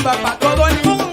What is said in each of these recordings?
rumba pa' todo el mundo.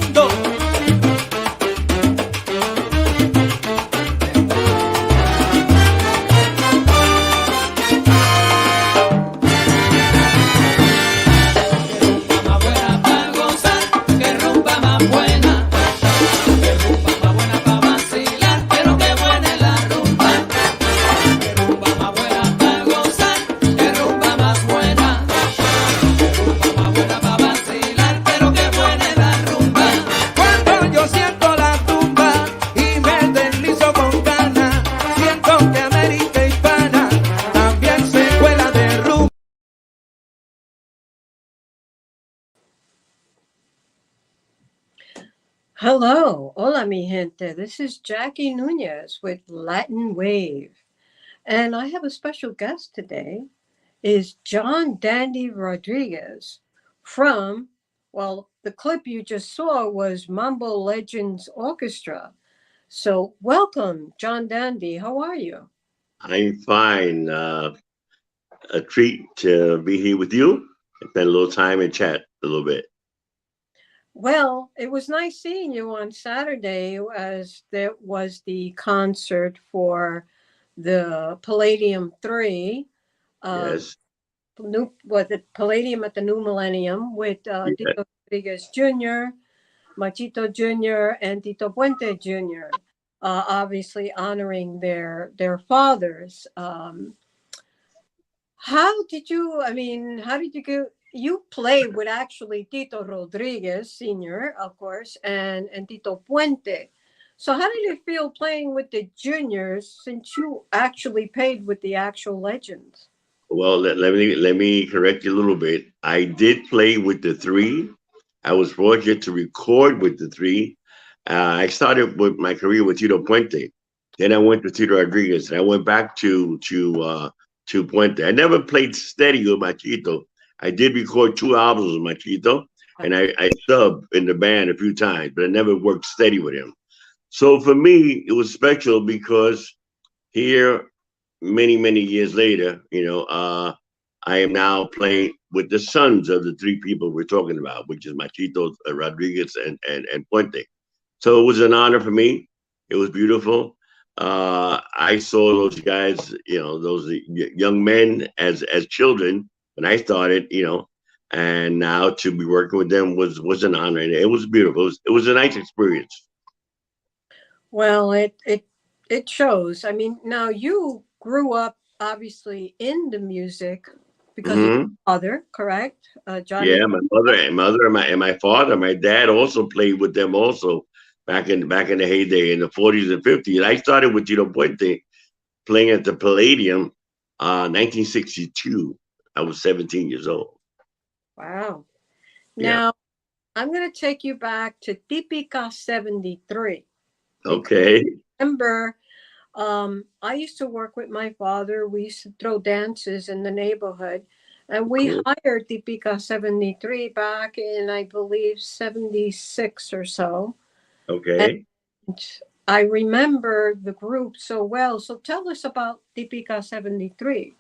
Hello, hola mi gente. This is Jackie Núñez with Latin Wave. And I have a special guest today is John Dandy Rodriguez from, well, the clip you just saw was Mambo Legends Orchestra. So welcome, John Dandy. How are you? I'm fine. A treat to be here with you. Spend a little time and chat a little bit. Well, it was nice seeing you on Saturday as there was the concert for the Palladium 3. Yes. The Palladium at the New Millennium with Yeah. Tito Rodriguez Jr., Machito Jr., and Tito Puente Jr., obviously honoring their fathers. How did you go? You played with actually Tito Rodriguez Sr., of course, and Tito Puente. So how did it feel playing with the juniors since you actually played with the actual legends? Well, let me correct you a little bit. I did play with the three. I was fortunate to record with the three. I started with my career with Tito Puente. Then I went to Tito Rodriguez, and I went back to Puente. I never played steady with Machito. I did record 2 albums with Machito, and I subbed in the band a few times, but I never worked steady with him. So for me, it was special because here, many years later, I am now playing with the sons of the 3 people we're talking about, which is Machito, Rodriguez, and Puente. So it was an honor for me. It was beautiful. I saw those guys, those young men as children when I started, and now to be working with them was an honor. And it was beautiful. It was a nice experience. Well, it shows. I mean, now you grew up obviously in the music because of your Hmm. father, correct? Johnny. Yeah, my mother, and my father, my dad also played with them also back in the heyday in the 40s and 50s. I started with Tito Puente playing at the Palladium, 1962. I was 17 years old. Wow. Yeah. Now I'm going to take you back to Deepika 73 because Okay. remember, I used to work with my father. We used to throw dances in the neighborhood, and we Cool. hired Deepika 73 back in, I believe, 76 or so. And Okay. I remember the group so well. So tell us about Deepika 73.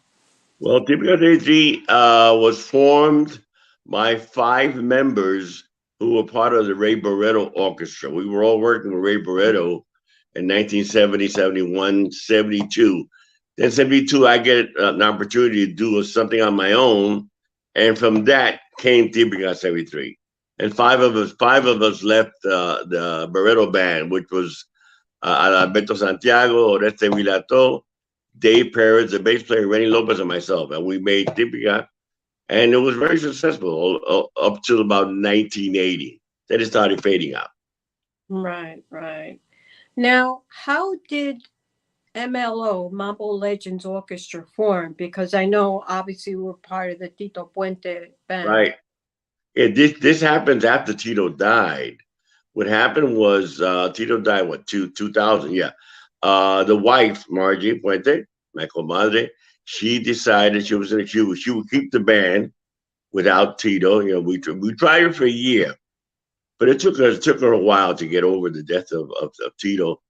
Well, Typical Daisy was formed by 5 members who were part of the Ray Barretto Orchestra. We were all working with Ray Barretto in 1970, 71, 72. Then 72, I get an opportunity to do something on my own. And from that came Typical 73. And five of us left the Barretto band, which was Alberto Santiago, Oreste Vilato, Dave Perez, the bass player, Rennie Lopez, and myself. And we made Tipica. And it was very successful up till about 1980. Then it started fading out. Right, right. Now, how did MLO, Mambo Legends Orchestra, form? Because I know obviously we're part of the Tito Puente band. Right. Yeah, this happens after Tito died. What happened was Tito died, what, 2000? Yeah. The wife, Margie Puente, my comadre, she decided she would keep the band without Tito. We tried it for a year, but it took her a while to get over the death of Tito.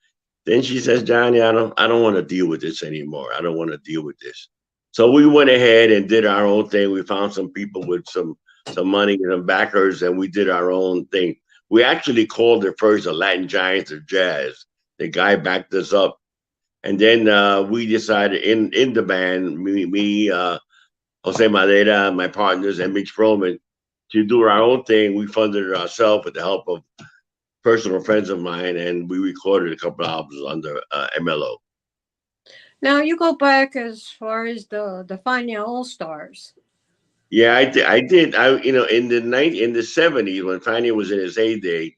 Then she says, Johnny, I don't want to deal with this anymore. I don't want to deal with this. So we went ahead and did our own thing. We found some people with some money and some backers, and we did our own thing. We actually called it first the Latin Giants of Jazz. The guy backed us up, and then we decided in the band, Jose Madera, my partners, and Mitch Froman, to do our own thing. We funded it ourselves with the help of personal friends of mine, and we recorded a couple of albums under MLO. Now you go back as far as the Fania All Stars. Yeah, I did. In the 70s when Fania was in his heyday,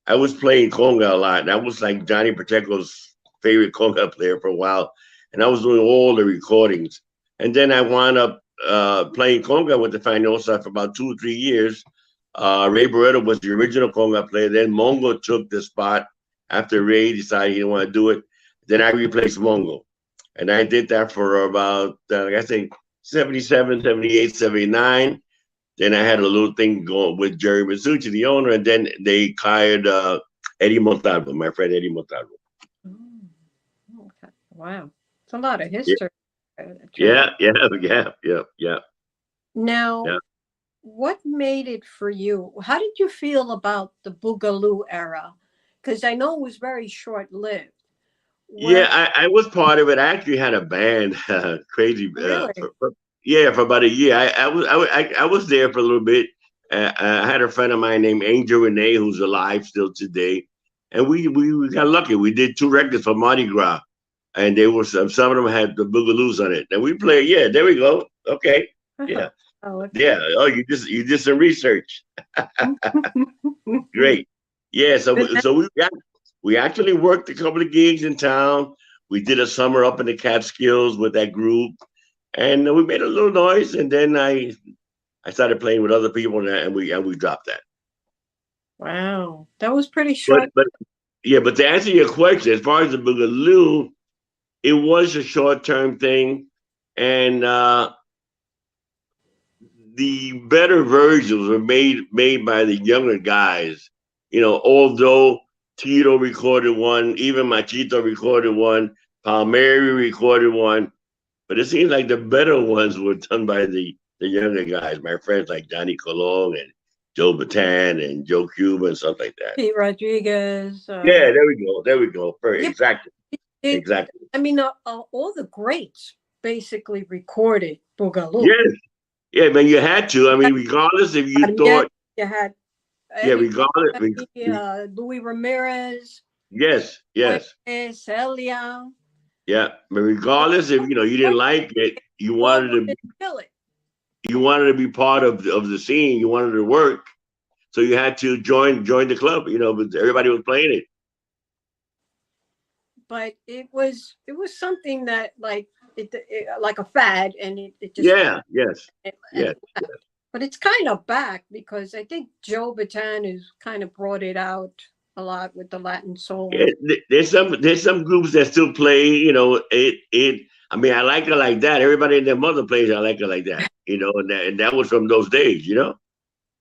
I was playing conga a lot. And I was like Johnny Pacheco's favorite conga player for a while, and I was doing all the recordings. And then I wound up playing conga with the Fania All Stars for about 2 or 3 years. Ray Barretto was the original conga player. Then Mongo took the spot after Ray decided he didn't want to do it. Then I replaced Mongo. And I did that for about, I think, 77, 78, 79. Then I had a little thing going with Jerry Masucci, the owner, and then they hired Eddie Montalvo, my friend Eddie Montalvo. Oh, okay. Wow. It's a lot of Yeah, history. yeah, yeah. Now, Yeah. what made it for you? How did you feel about the Boogaloo era? Because I know it was very short lived. Yeah, What I was part of it. I actually had a band, crazy. really? For about a year. I was there for a little bit. I had a friend of mine named Angel Renee who's alive still today, and we got lucky. We did 2 records for Mardi Gras, and they were some of them had the Boogaloos on it. And we played. Yeah, there we go. Okay, yeah, Oh, yeah. okay. Oh, you did some research. Great. Yeah. So But we- so we actually worked a couple of gigs in town. We did a summer up in the Catskills with that group, and we made a little noise. And then I started playing with other people, and we dropped that. wow, that was pretty But short. but yeah, but to answer your question, as far as the Boogaloo, it was a short term thing, and the better versions were made by the younger guys. Although Tito recorded one, even Machito recorded one, Palmieri recorded one, but it seems like the better ones were done by the younger guys, my friends like Johnny Colon and Joe Batan and Joe Cuba and stuff like that. Pete Rodriguez. Yeah, there we go. There we go. Yeah, Exactly. it, Exactly. I mean, all the greats basically recorded Boogaloo. Yes. Yeah, man, you had to. I mean, regardless if you Yeah, thought, you had yeah, everybody, regardless, Louis Ramirez, yes, yes. Celia, Yeah, but regardless if you didn't like it, you all wanted to wanted to kill it. be part of the scene. You wanted to work, so you had to join the club. But everybody was playing it. But it was something that like a fad, and it just Yeah, yes, and yes. but it's kind of back because I think Joe Batan has kind of brought it out a lot with the Latin Yeah, soul. there's some groups that still play. It. I mean, I like it like that. Everybody and their mother plays. I like it like that. And that was from those days.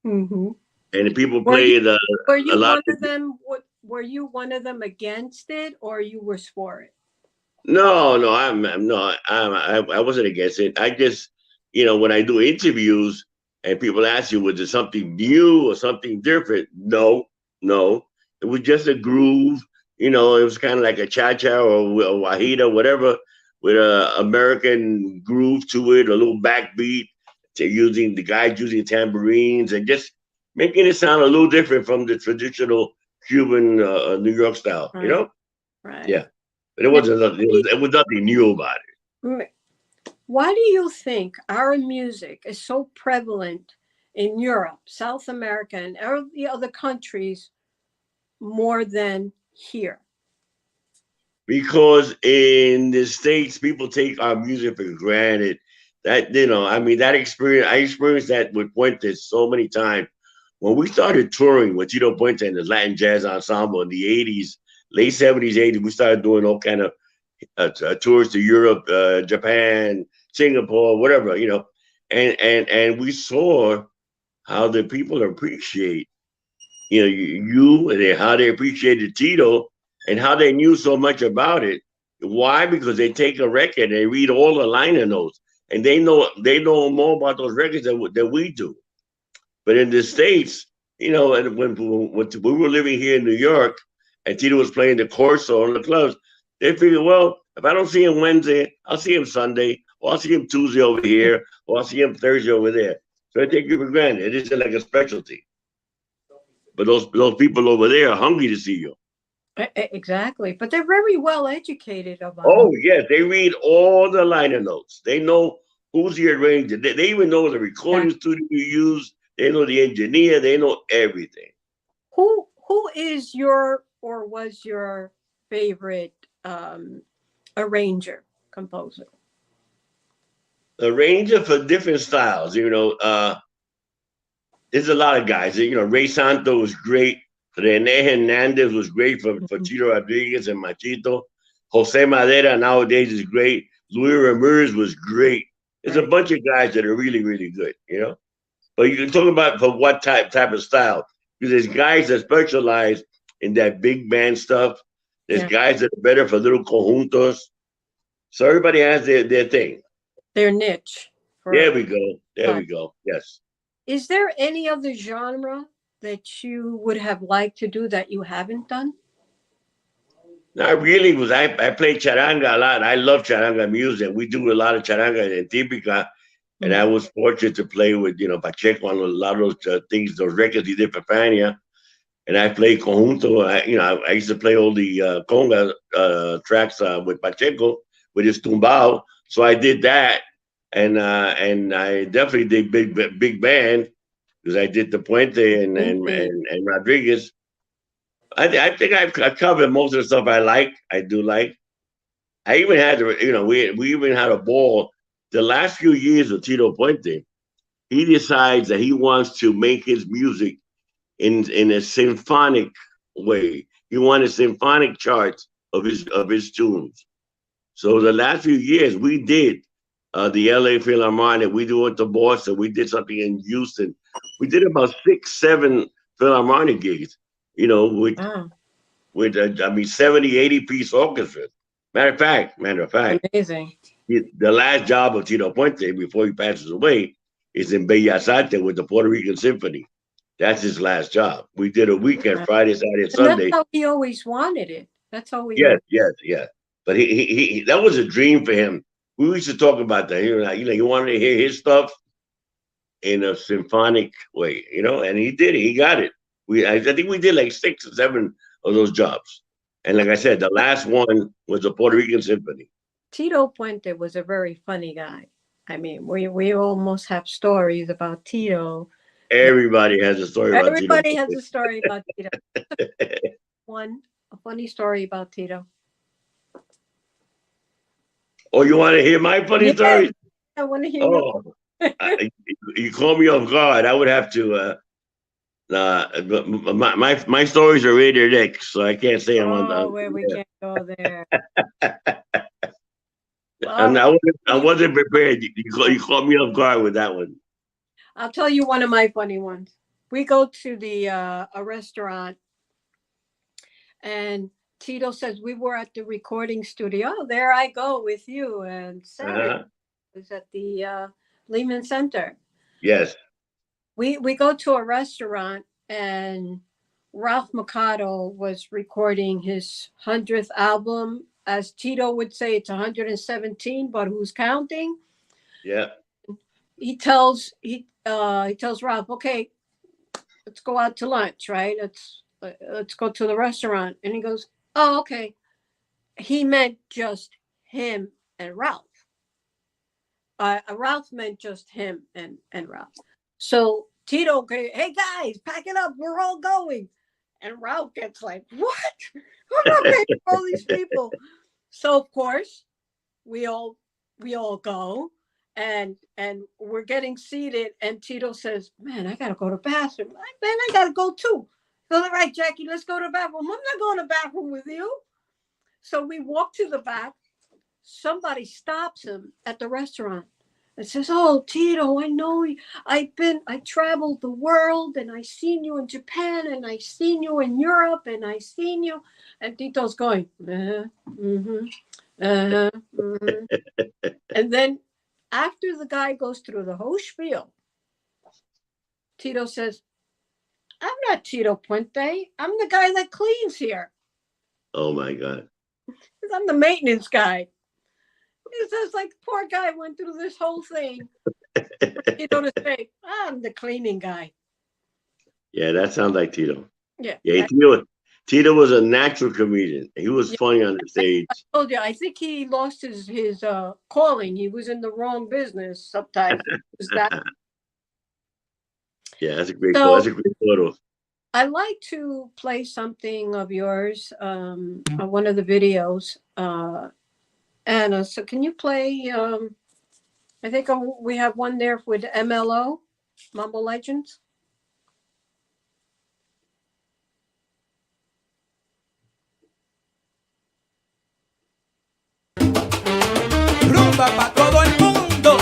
Hmm. And the people Were you played were a you lot. one of them? What were you one of them against it, or you were for it? No, no, I'm not. I wasn't against it. I just, when I do interviews and people ask you, was it something new or something different? No, no. It was just a groove. It was kind of like a cha-cha or a wahida, whatever, with a American groove to it, a little backbeat. To using the guys using tambourines and just making it sound a little different from the traditional Cuban New York style. Right, right. Yeah. But it Now, wasn't nothing. It was nothing new about it m- why do you think our music is so prevalent in Europe, South America, and all the other countries more than here? because in the states people take our music for granted. That I mean, that experience. I experienced that with Puente so many times. When we started touring with Tito Puente and the Latin Jazz Ensemble in the '80s, late '70s, '80s, we started doing all kind of tours to Europe, Japan, Singapore, whatever, and we saw how the people appreciate, you and how they appreciated Tito and how they knew so much about it. Why? Because they take a record and they read all the liner notes and they know more about those records than we do. But in the States, and when we were living here in New York, and Tito was playing the Corso in the clubs, they figured, well, if I don't see him Wednesday, I'll see him Sunday, or I'll see him Tuesday over here, or I'll see him Thursday over there. So I take it for granted. It isn't like a specialty. But those people over there are hungry to see you. Exactly. But they're very well educated about Oh, yes. They read all the liner notes. They know who's the arranger. They even know the recording studio you use. They know the engineer. They know everything. Who is your or was your favorite arranger, composer? Arranger for different styles. There's a lot of guys. Ray Santo was great. Rene Hernandez was great for Tito Rodriguez and Machito. Jose Madera nowadays is great. Luis Ramirez was great. There's a bunch of guys that are really, really good, But you can talk about for what type of style. Because there's guys that specialize in that big band stuff. There's guys that are better for little conjuntos. So everybody has their thing. Their niche. There we go. There we go. Yes. Is there any other genre that you would have liked to do that you haven't done? Not really, because I play charanga a lot. I love charanga music. We do a lot of charanga in Deepika, and I was fortunate to play with Pacheco on a lot of those things, those records he did for Fania. And I played conjunto. I used to play all the conga tracks with Pacheco with his tumbao. So I did that, and I definitely did big band because I did the Puente and Rodriguez. I think I've covered most of the stuff I like. I do like. I even had we even had a ball the last few years of Tito Puente. He decides that he wants to make his music in a symphonic way. He wanted symphonic charts of his tunes. So the last few years we did the LA Philharmonic. We do it to Boston. We did something in Houston. We did about 6-7 Philharmonic gigs. With 70, 80 piece orchestra. Matter of fact, amazing. The last job of Tito Puente before he passes away is in Bellas Artes with the Puerto Rican Symphony. That's his last job. We did a weekend, Friday, Saturday, and Sunday. That's how he always wanted it. That's how we. Yes. But he that was a dream for him. We used to talk about that. You wanted to hear his stuff in a symphonic way, and he did it. He got it. I think we did like 6 or 7 of those jobs. And like I said, the last one was the Puerto Rican Symphony. Tito Puente was a very funny guy. I mean, we almost have stories about Tito. Everybody has a story about Tito. Everybody has a story about Tito. A funny story about Tito. Oh, you want to hear my funny story? I want to hear you. You call me off guard. I would have to... my stories are rated X, so I can't say I'm on. We can't go there. I wasn't prepared. You caught me off guard with that one. I'll tell you one of my funny ones. We go to a restaurant, and Tito says we were at the recording studio. Oh, there I go with you. And Saturday was at the Lehman Center. Yes. We go to a restaurant, and Ralph Mercado was recording his 100th album. As Tito would say, it's 117, but who's counting? Yeah. He tells Ralph, okay, let's go out to lunch, right? Let's go to the restaurant. And he goes, oh, okay. He meant just him and Ralph. Ralph meant just him and Ralph. So Tito, okay, hey guys, pack it up. We're all going. And Ralph gets like, what? I'm not paying for all these people. So of course, we all go, and we're getting seated. And Tito says, man, I gotta go to the bathroom. Man, I gotta go too. All right, Jackie, let's go to the bathroom. I'm not going to the bathroom with you. So we walk to the back. Somebody stops him at the restaurant and says, oh, Tito, I know you. I traveled the world, and I seen you in Japan, and I seen you in Europe, and I seen you. And Tito's going, and then After the guy goes through the whole spiel, Tito says, I'm not Tito Puente. I'm the guy that cleans here. Oh my God. I'm the maintenance guy. He says, like, poor guy went through this whole thing. You know, to say, I'm the cleaning guy. Yeah, that sounds like Tito. Yeah. Yeah, Tito was a natural comedian. He was funny on the stage. I told you, I think he lost his calling. He was in the wrong business sometimes. Was that? Yeah, that's a great photo. I like to play something of yours on one of the videos. Anna, so can you play? I think we have one there with MLO, Mambo Legends. Rumba pa' todo el mundo.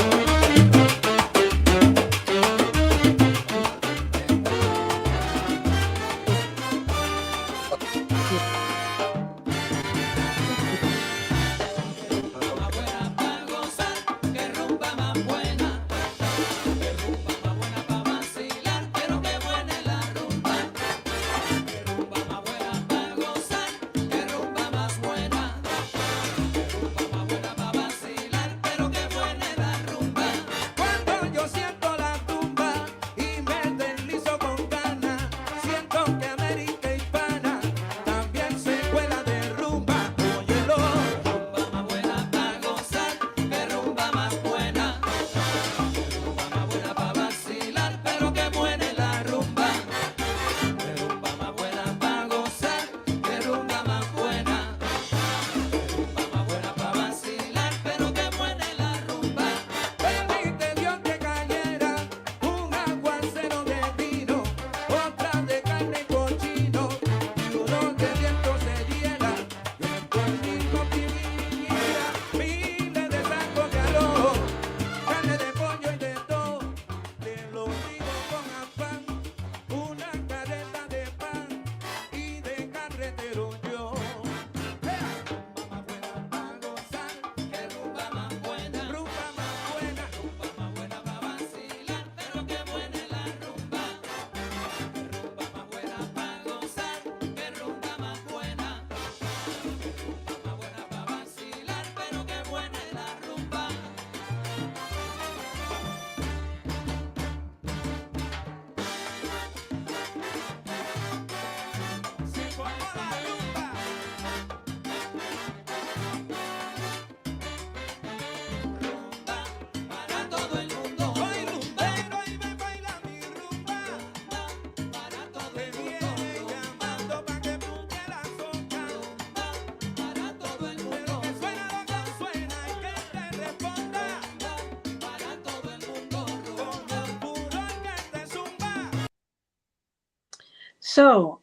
So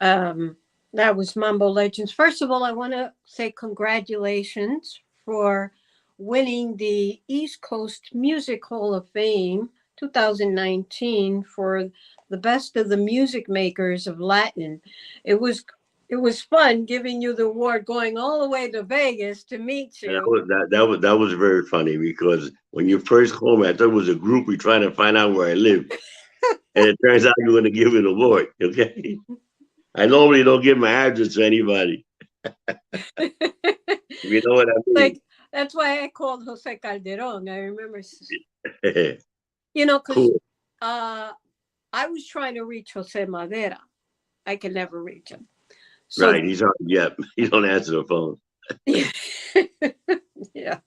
that was Mambo Legends. First of all, I want to say congratulations for winning the East Coast Music Hall of Fame 2019 for the best of the music makers of Latin. It was fun giving you the award, going all the way to Vegas to meet you. That was very funny because when you first called me, I thought it was a groupie trying to find out where I live. And it turns out you're going to give it an award, okay? I normally don't give my address to anybody. You know what I mean? Like, that's why I called Jose Calderon. I remember, you know, because cool. I was trying to reach Jose Madera. I could never reach him. So, right, he's already, yeah, he don't answer the phone. Yeah.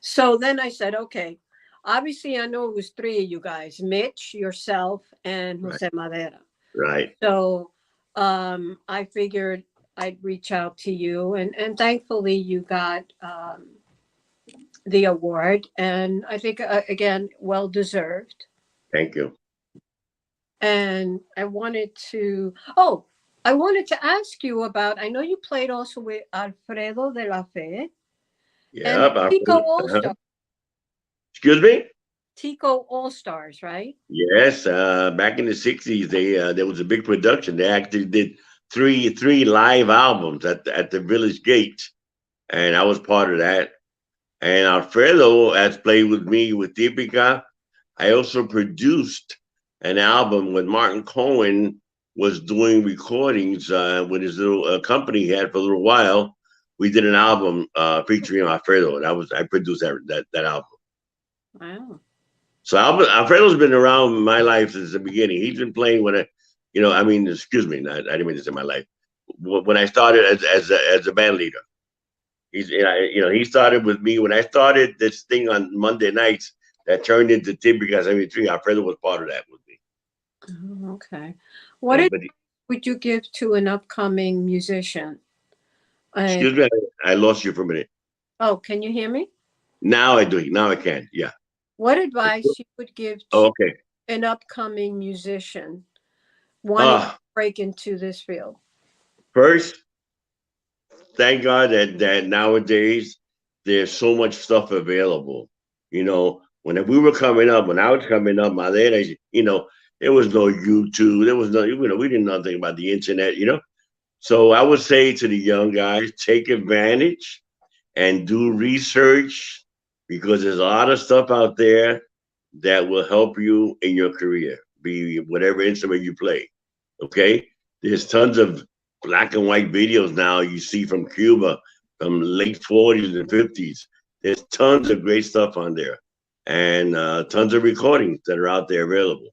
So then I said, okay, obviously I know it was three of you guys, Mitch, yourself, and Jose Madera. Right. So I figured I'd reach out to you, and thankfully you got the award, and I think, again, well deserved. Thank you. And I wanted to ask you about, I know you played also with Alfredo de la Fe. Yeah. And Tico All Stars. Excuse me? Tico All Stars, right? Yes. Back in the 60s, there was a big production. They actually did three live albums at the Village Gate. And I was part of that. And Alfredo has played with me with Deepika. I also produced an album when Martin Cohen was doing recordings with his little company he had for a little while. We did an album featuring Alfredo, and I produced that album. Wow. So Alfredo's been around my life since the beginning. He's been playing when I mean, excuse me, I didn't mean to say my life. When I started as a band leader, he started with me when I started this thing on Monday nights that turned into Tico 73. Alfredo was part of that with me. Oh, okay. What advice But would you give to an upcoming musician? excuse me, I lost you for a minute. Oh, can you hear me? Now I do. Now I can. Yeah. What advice you would give Oh, to okay. an upcoming musician wanting to Uh, break into this field? First, thank God that nowadays there's so much stuff available. When we were coming up, when I was coming up, my age, there was no YouTube, there was no, we didn't know nothing about the internet. So I would say to the young guys, take advantage and do research because there's a lot of stuff out there that will help you in your career, be whatever instrument you play. Okay, there's tons of black and white videos now you see from Cuba, from late 40s and 50s. There's tons of great stuff on there, and tons of recordings that are out there available.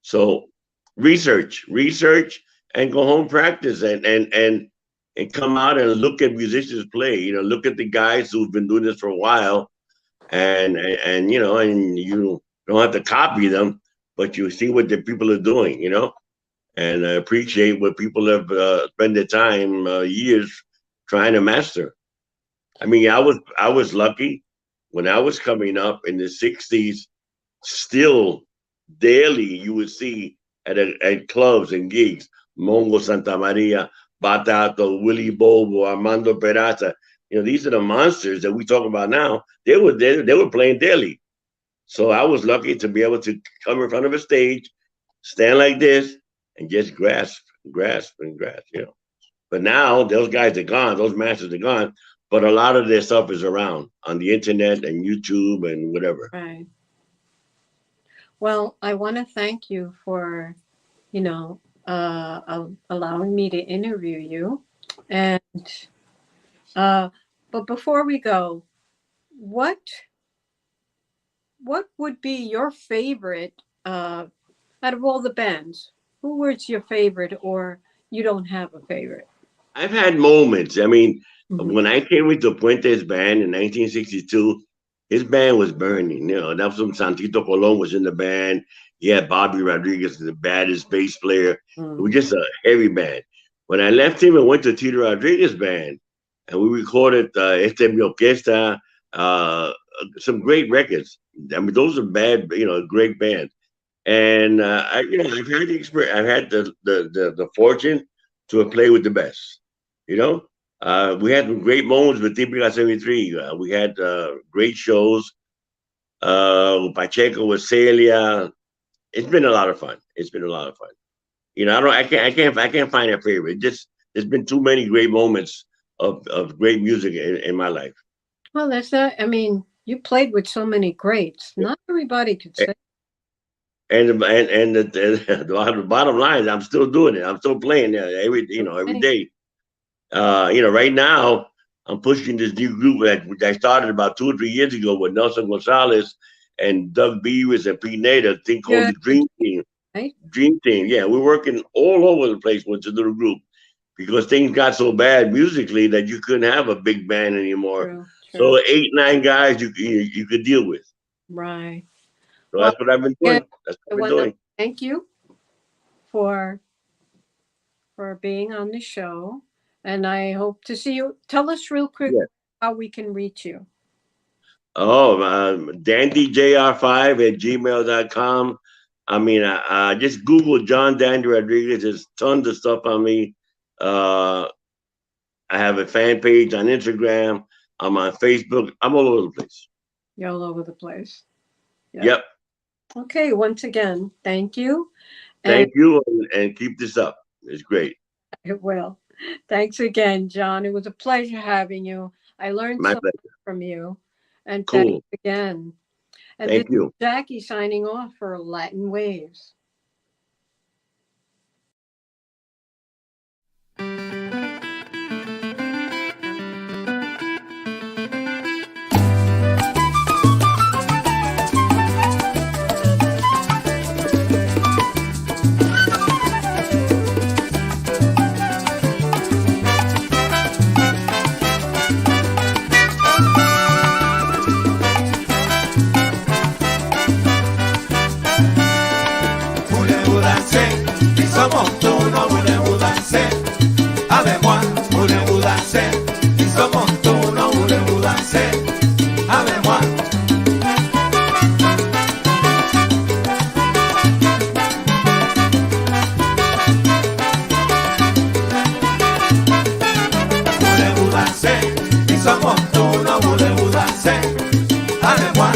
So research, and go home practice and come out and look at musicians play. Look at the guys who've been doing this for a while, and you don't have to copy them, but you see what the people are doing. And appreciate what people have spent their time years trying to master. I mean, I was lucky when I was coming up in the '60s. Still, daily you would see at clubs and gigs, Mongo Santa Maria, Batato, Willie Bobo, Armando Peraza. These are the monsters that we talk about now. They were playing daily. So I was lucky to be able to come in front of a stage, stand like this, and just grasp. But now those guys are gone, those masters are gone. But a lot of their stuff is around on the internet and YouTube and whatever. Right. Well, I want to thank you for, allowing me to interview you. And but before we go, what would be your favorite out of all the bands? Who was your favorite, or you don't have a favorite? I've had moments. I mean, Mhm. when I came with the Puente's band in 1962, his band was burning. That was when Santito Colon was in the band. He had Bobby Rodriguez, the baddest bass player. It was just a heavy band. When I left him and went to Tito Rodriguez band, and we recorded Este Mi Orquesta, some great records. I mean, those are great bands. And I've had the experience. I've had the fortune to have played with the best. We had some great moments with Deepika 73. We had great shows. Pacheco with Celia. It's been a lot of fun. It's been a lot of fun. I can't find a favorite. There's been too many great moments of great music in my life. Well, that's that. I mean, you played with so many greats. Not everybody could say. And the bottom line is I'm still doing it. I'm still playing every day. Right now I'm pushing this new group that I started about 2 or 3 years ago with Nelson Gonzalez and Doug Beavis and Pete Nader, a thing called the Dream Team. Right? Dream Team, yeah, we're working all over the place with the little group because things got so bad musically that you couldn't have a big band anymore. True. So 8, 9 guys you could deal with. Right. So that's what I've been doing. That's what I I've been want to doing. thank you for being on the show, and I hope to see you. Tell us real quick how we can reach you. Oh, dandyjr5@gmail.com. I mean, just Google John Dandy Rodriguez. There's tons of stuff on me. I have a fan page on Instagram. I'm on Facebook. I'm all over the place. You're all over the place. Yep. Okay. Once again, thank you. Thank you, and keep this up. It's great. It will. Thanks again, John. It was a pleasure having you. I learned My so pleasure. much from you. And Cool. thanks again. And Thank this you. is Jackie signing off for Latin Waves. Somos uno, voulez-vous danser avec moi? Voulez-vous danser? Somos uno, voulez-vous danser avec moi? Voulez-vous danser? Somos uno, voulez-vous danser avec moi?